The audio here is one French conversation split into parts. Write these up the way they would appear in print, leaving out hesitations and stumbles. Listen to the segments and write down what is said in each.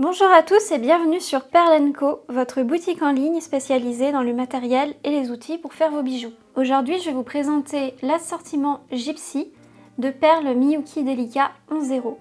Bonjour à tous et bienvenue sur Perle & Co, votre boutique en ligne spécialisée dans le matériel et les outils pour faire vos bijoux. Aujourd'hui, je vais vous présenter l'assortiment Gypsy de perles Miyuki Delica 11-0.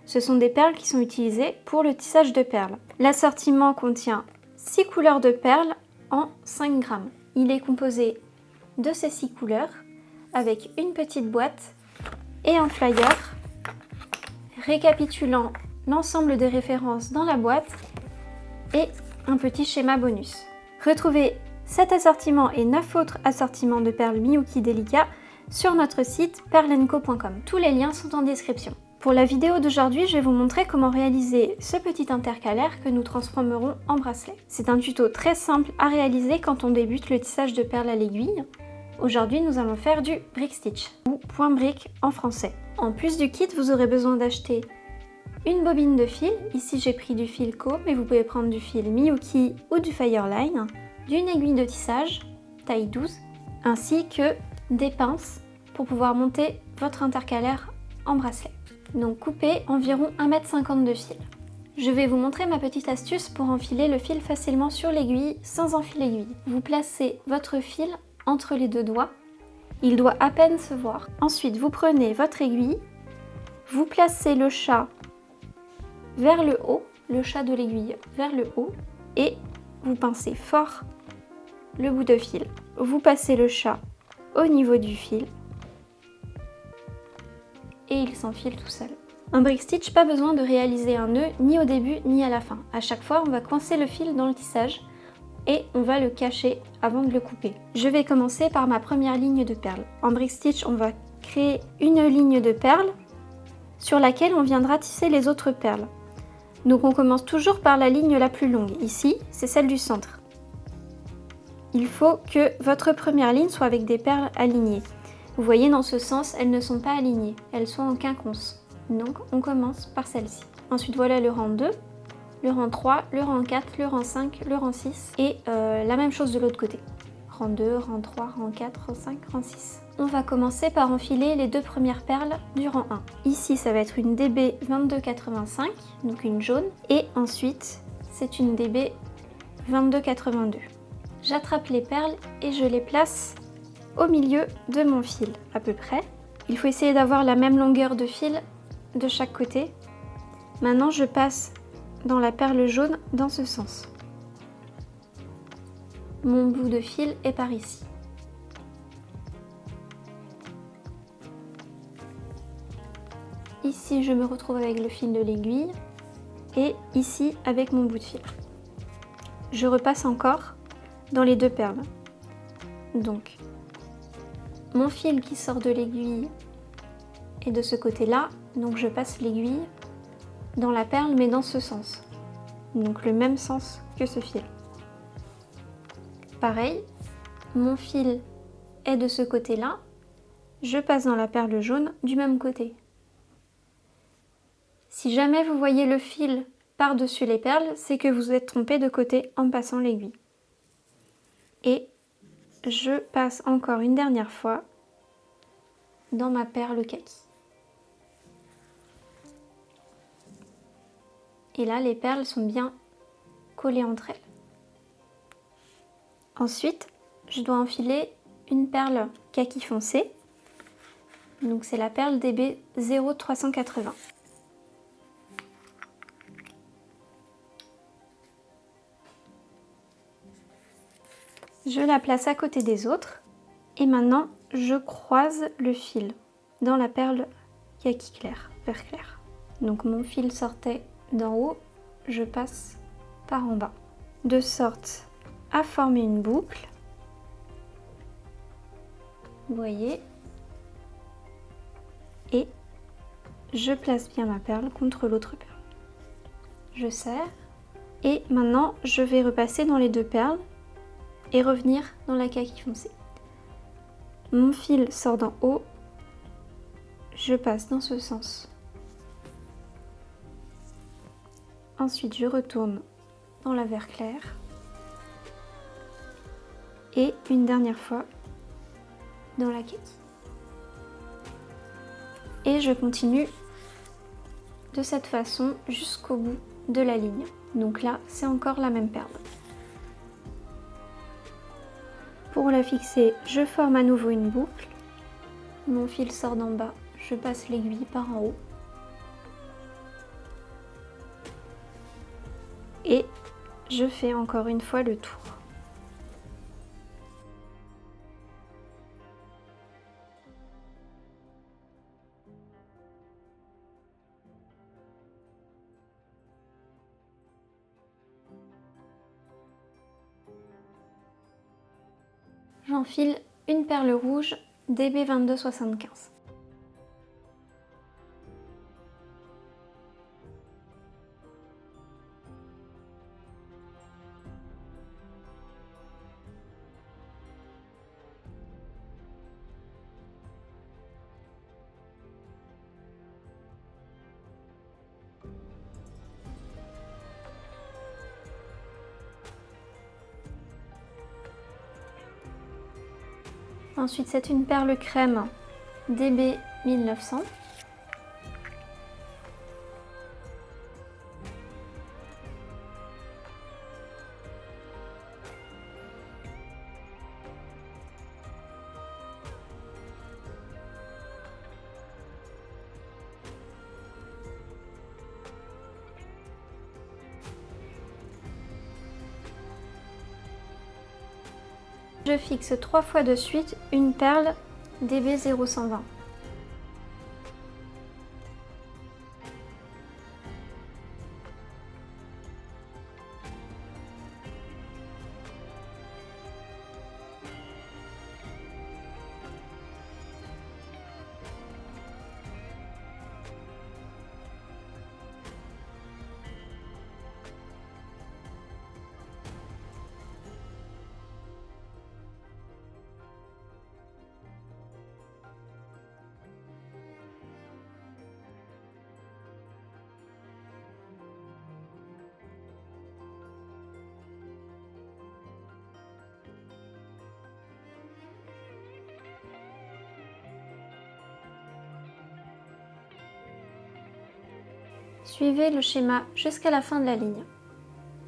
Ce sont des perles qui sont utilisées pour le tissage de perles. L'assortiment contient 6 couleurs de perles en 5 grammes. Il est composé de ces 6 couleurs avec une petite boîte et un flyer récapitulant l'ensemble des références dans la boîte et un petit schéma bonus. Retrouvez cet assortiment et 9 autres assortiments de perles Miyuki Delica sur notre site perlenco.com. Tous les liens sont en description. Pour la vidéo d'aujourd'hui, je vais vous montrer comment réaliser ce petit intercalaire que nous transformerons en bracelet. C'est un tuto très simple à réaliser quand on débute le tissage de perles à l'aiguille. Aujourd'hui, nous allons faire du brick stitch ou point brick en français. En plus du kit, vous aurez besoin d'acheter une bobine de fil, ici j'ai pris du fil Co, mais vous pouvez prendre du fil Miyuki ou du Fireline, d'une aiguille de tissage, taille 12, ainsi que des pinces pour pouvoir monter votre intercalaire en bracelet. Donc coupez environ 1,50 m de fil. Je vais vous montrer ma petite astuce pour enfiler le fil facilement sur l'aiguille sans enfiler l'aiguille. Vous placez votre fil entre les deux doigts, il doit à peine se voir. Ensuite vous prenez votre aiguille, vous placez le chat vers le haut, le chat de l'aiguille vers le haut, et vous pincez fort le bout de fil. Vous passez le chat au niveau du fil et il s'enfile tout seul. Un brick stitch, pas besoin de réaliser un nœud ni au début ni à la fin. À chaque fois, on va coincer le fil dans le tissage et on va le cacher avant de le couper. Je vais commencer par ma première ligne de perles. En brick stitch, on va créer une ligne de perles sur laquelle on viendra tisser les autres perles. Donc on commence toujours par la ligne la plus longue. Ici, c'est celle du centre. Il faut que votre première ligne soit avec des perles alignées. Vous voyez, dans ce sens, elles ne sont pas alignées. Elles sont en quinconce. Donc on commence par celle-ci. Ensuite, voilà le rang 2, le rang 3, le rang 4, le rang 5, le rang 6. Et la même chose de l'autre côté. Rang 2, rang 3, rang 4, rang 5, rang 6. On va commencer par enfiler les deux premières perles du rang 1. Ici, ça va être une DB 2285, donc une jaune. Et ensuite, c'est une DB 2282. J'attrape les perles et je les place au milieu de mon fil, à peu près. Il faut essayer d'avoir la même longueur de fil de chaque côté. Maintenant, je passe dans la perle jaune dans ce sens. Mon bout de fil est par ici. Ici, je me retrouve avec le fil de l'aiguille et ici avec mon bout de fil. Je repasse encore dans les deux perles. Donc, mon fil qui sort de l'aiguille est de ce côté-là, donc je passe l'aiguille dans la perle mais dans ce sens. Donc le même sens que ce fil. Pareil, mon fil est de ce côté-là, je passe dans la perle jaune du même côté. Si jamais vous voyez le fil par-dessus les perles, c'est que vous êtes trompé de côté en passant l'aiguille. Et je passe encore une dernière fois dans ma perle kaki. Et là, les perles sont bien collées entre elles. Ensuite, je dois enfiler une perle kaki foncé. Donc c'est la perle DB 0380. Je la place à côté des autres et maintenant je croise le fil dans la perle kaki clair, vert clair. Donc mon fil sortait d'en haut, je passe par en bas, de sorte à former une boucle. Vous voyez, et je place bien ma perle contre l'autre perle. Je serre et maintenant je vais repasser dans les deux perles et revenir dans la kaki foncée. Mon fil sort d'en haut, je passe dans ce sens. Ensuite, je retourne dans la vert clair et une dernière fois dans la kaki. Et je continue de cette façon jusqu'au bout de la ligne. Donc là, c'est encore la même perle. Pour la fixer, je forme à nouveau une boucle. Mon fil sort d'en bas, je passe l'aiguille par en haut. Et je fais encore une fois le tour. J'enfile une perle rouge DB2275. Ensuite, c'est une perle crème DB 1900. Je fixe 3 fois de suite une perle DB 0120. Suivez le schéma jusqu'à la fin de la ligne.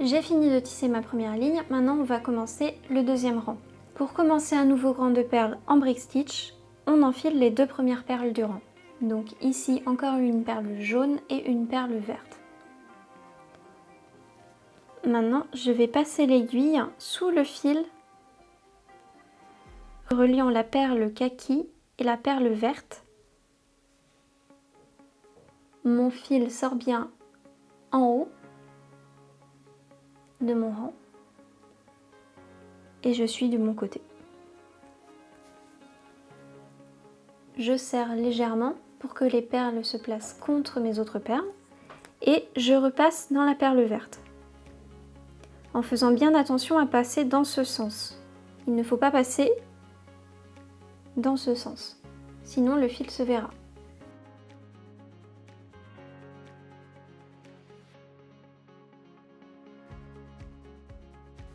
J'ai fini de tisser ma première ligne, maintenant on va commencer le deuxième rang. Pour commencer un nouveau rang de perles en brick stitch, on enfile les 2 premières perles du rang. Donc ici encore une perle jaune et une perle verte. Maintenant je vais passer l'aiguille sous le fil reliant la perle kaki et la perle verte. Mon fil sort bien en haut de mon rang et je suis de mon côté. Je serre légèrement pour que les perles se placent contre mes autres perles et je repasse dans la perle verte en faisant bien attention à passer dans ce sens. Il ne faut pas passer dans ce sens, sinon le fil se verra.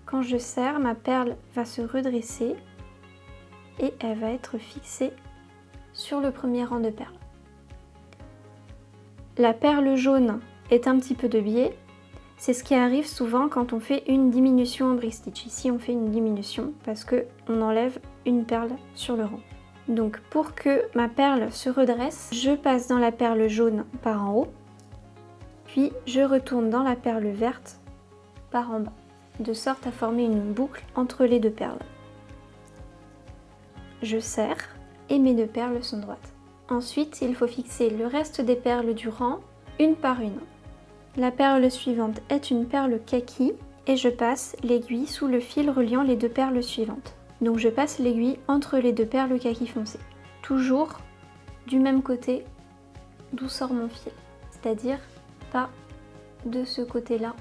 Quand je serre, ma perle va se redresser et elle va être fixée sur le premier rang de perles. La perle jaune est un petit peu de biais. C'est ce qui arrive souvent quand on fait une diminution en brick stitch. Ici, on fait une diminution parce qu'on enlève une perle sur le rang. Donc pour que ma perle se redresse, je passe dans la perle jaune par en haut, puis je retourne dans la perle verte par en bas, de sorte à former une boucle entre les 2 perles. Je serre et mes 2 perles sont droites. Ensuite, il faut fixer le reste des perles du rang une par une. La perle suivante est une perle kaki et je passe l'aiguille sous le fil reliant les 2 perles suivantes. Donc je passe l'aiguille entre les 2 perles kaki foncé. Toujours du même côté d'où sort mon fil, c'est-à-dire pas de ce côté-là,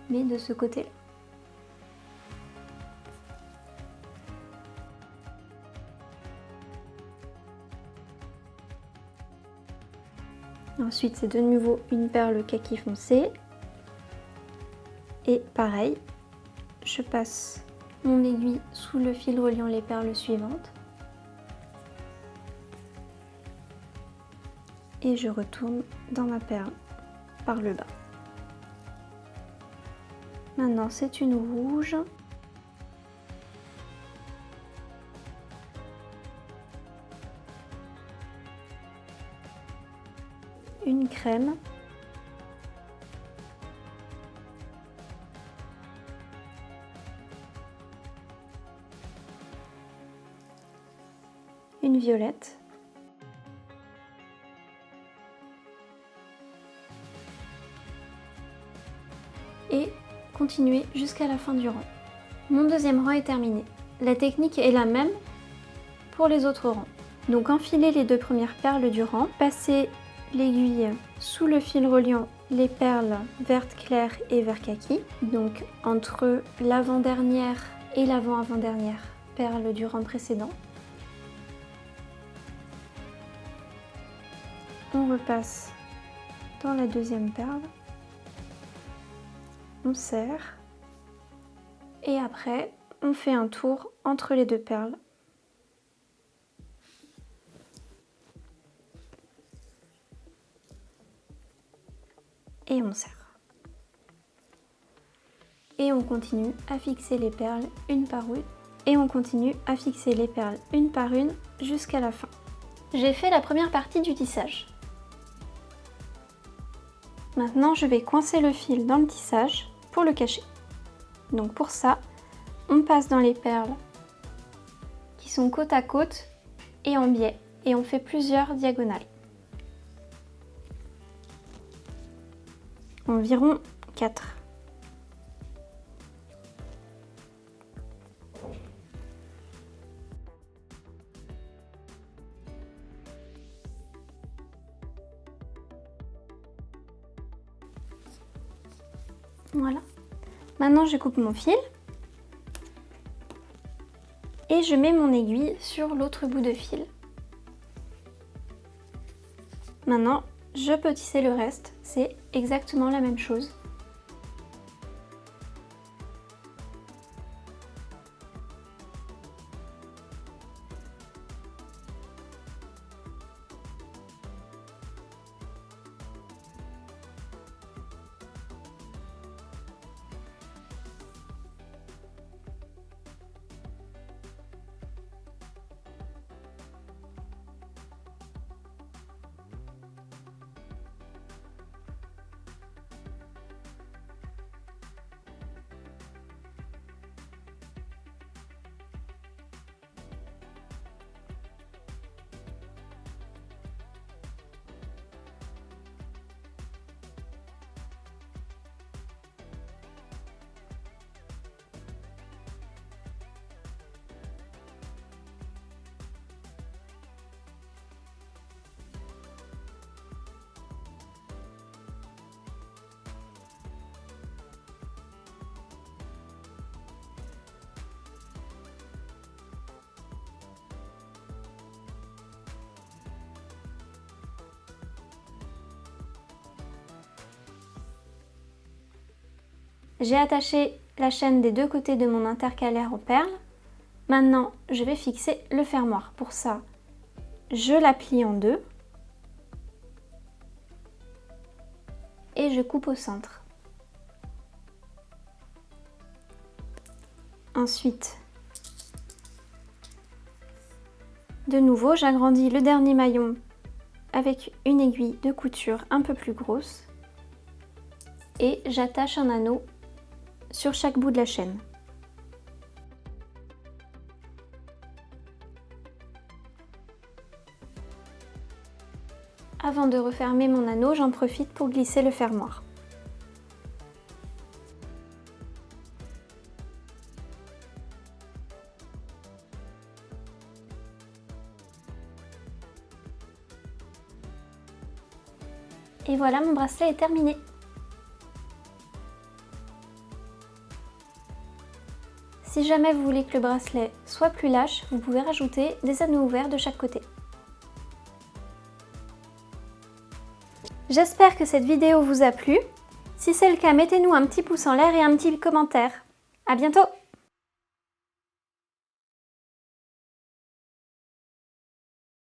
mais de ce côté-là. Ensuite, c'est de nouveau une perle kaki foncé. Et pareil, je passe mon aiguille sous le fil reliant les perles suivantes. Et je retourne dans ma perle par le bas. Maintenant, c'est une rouge. Une crème. Une violette. Et continuer jusqu'à la fin du rang. Mon deuxième rang est terminé. La technique est la même pour les autres rangs. Donc enfilez les deux premières perles du rang, passez l'aiguille sous le fil reliant les perles vertes claires et vert kaki, donc entre l'avant-dernière et l'avant-avant-dernière perle du rang précédent. On repasse dans la deuxième perle, on serre et après on fait un tour entre les deux perles. Et on serre. Et on continue à fixer les perles une par une. Et on continue à fixer les perles une par une jusqu'à la fin. J'ai fait la première partie du tissage. Maintenant, je vais coincer le fil dans le tissage pour le cacher. Donc pour ça, on passe dans les perles qui sont côte à côte et en biais. Et on fait plusieurs diagonales. Environ 4. Voilà. Maintenant, je coupe mon fil et je mets mon aiguille sur l'autre bout de fil. Maintenant, je peux tisser le reste, c'est exactement la même chose. J'ai attaché la chaîne des deux côtés de mon intercalaire en perles. Maintenant, je vais fixer le fermoir. Pour ça, je la plie en deux et je coupe au centre. Ensuite, de nouveau, j'agrandis le dernier maillon avec une aiguille de couture un peu plus grosse et j'attache un anneau sur chaque bout de la chaîne. Avant de refermer mon anneau, j'en profite pour glisser le fermoir. Et voilà, mon bracelet est terminé. Si jamais vous voulez que le bracelet soit plus lâche, vous pouvez rajouter des anneaux ouverts de chaque côté. J'espère que cette vidéo vous a plu. Si c'est le cas, mettez-nous un petit pouce en l'air et un petit commentaire. À bientôt!